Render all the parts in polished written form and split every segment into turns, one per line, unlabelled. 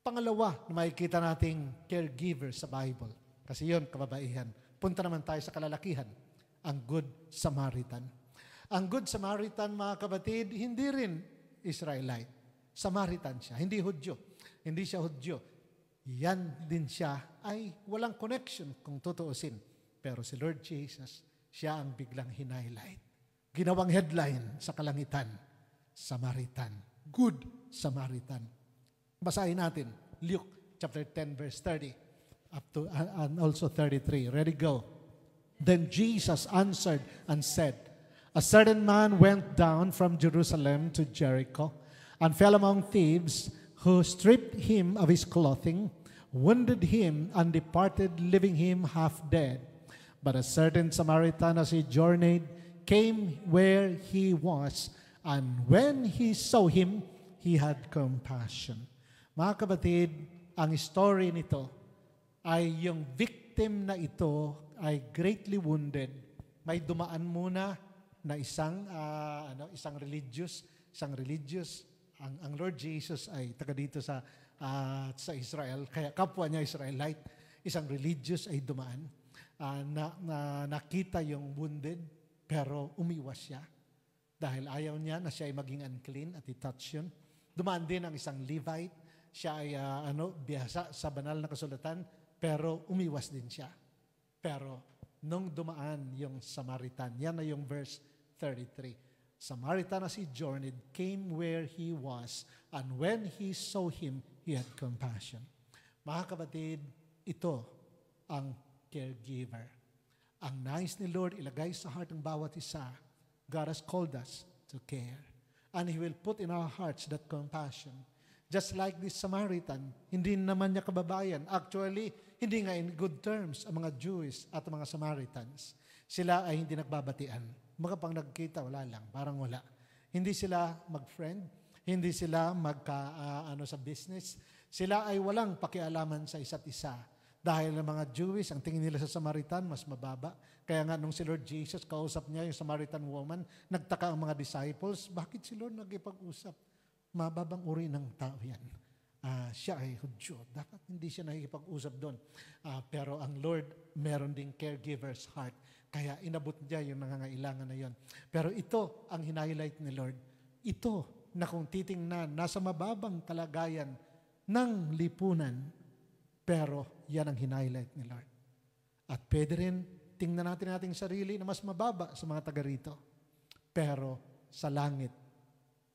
Pangalawa na makikita nating caregiver sa Bible. Kasi yun, kababaihan. Punta naman tayo sa kalalakihan. Ang Good Samaritan. Ang Good Samaritan, mga kapatid, hindi rin Israelite. Samaritan siya, hindi Hudyo. Hindi siya Hudyo. Yan din siya ay walang connection kung tutuusin. Pero si Lord Jesus, siya ang biglang hinighlight. Ginawang headline sa kalangitan, Samaritan. Good Samaritan. Basahin natin, Luke chapter 10 verse 30 up to and also 33. Ready, go. Then Jesus answered and said, a certain man went down from Jerusalem to Jericho and fell among thieves who stripped him of his clothing, wounded him, and departed, leaving him half dead. But a certain Samaritan, as he journeyed, came where he was, and when he saw him, he had compassion. Mga kapatid, ang story nito ay yung victim na ito ay greatly wounded. May dumaan muna na isang religious. Ang Lord Jesus ay taga dito sa Israel, kaya kapwa niya Israelite. Isang religious ay dumaan. Nakita yung wounded, pero umiwas siya. Dahil ayaw niya na siya ay maging unclean at i-touch yun. Dumaan din ang isang Levite. Siya ay biyasa sa banal na kasulatan, pero umiwas din siya. Pero nung dumaan yung Samaritan, yan na yung verse 33. Samaritan, as he journeyed, came where he was, and when he saw him, he had compassion. Mga kapatid, ito ang caregiver. Ang nais ni Lord ilagay sa heart ng bawat isa. God has called us to care. And He will put in our hearts that compassion. Just like this Samaritan, hindi naman niya kababayan. Actually, hindi nga in good terms ang mga Jews at mga Samaritans. Sila ay hindi nagbabatian. Mga pang nagkita, wala lang, parang wala. Hindi sila mag-friend, hindi sila sa business. Sila ay walang pakialaman sa isa't isa. Dahil ng mga Jewish, ang tingin nila sa Samaritan, mas mababa. Kaya nga nung si Lord Jesus, kausap niya yung Samaritan woman, nagtaka ang mga disciples, bakit si Lord nagkipag-usap? Mababang uri ng tao yan. Siya ay Hudyo. Dapat hindi siya nakikipag-usap doon. Pero ang Lord, meron ding caregiver's heart. Kaya inabot niya yung nangangailangan na yon. Pero ito ang hinighlight ni Lord. Ito na kung titingnan, nasa mababang kalagayan ng lipunan, pero yan ang hinighlight ni Lord. At pwede rin tingnan natin ating sarili na mas mababa sa mga taga rito. Pero sa langit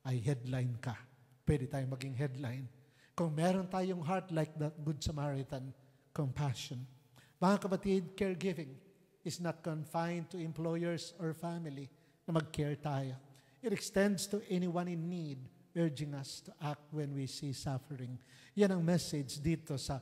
ay headline ka. Pwede tayong maging headline. Kung meron tayong heart like that Good Samaritan, compassion. Mga kapatid, caregiving is not confined to employers or family na mag-care tayo. It extends to anyone in need, urging us to act when we see suffering. Yan ang message dito sa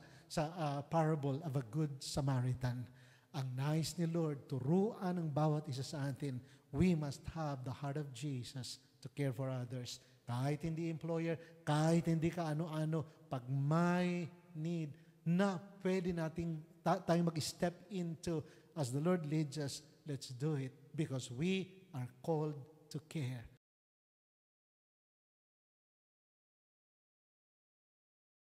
parable of a Good Samaritan. Ang nais ni Lord, turuan ng bawat isa sa atin, we must have the heart of Jesus to care for others. Kahit hindi employer, kahit hindi ka ano-ano, pag may need na pwede nating tayong mag-step into as the Lord leads us, let's do it because we are called to care.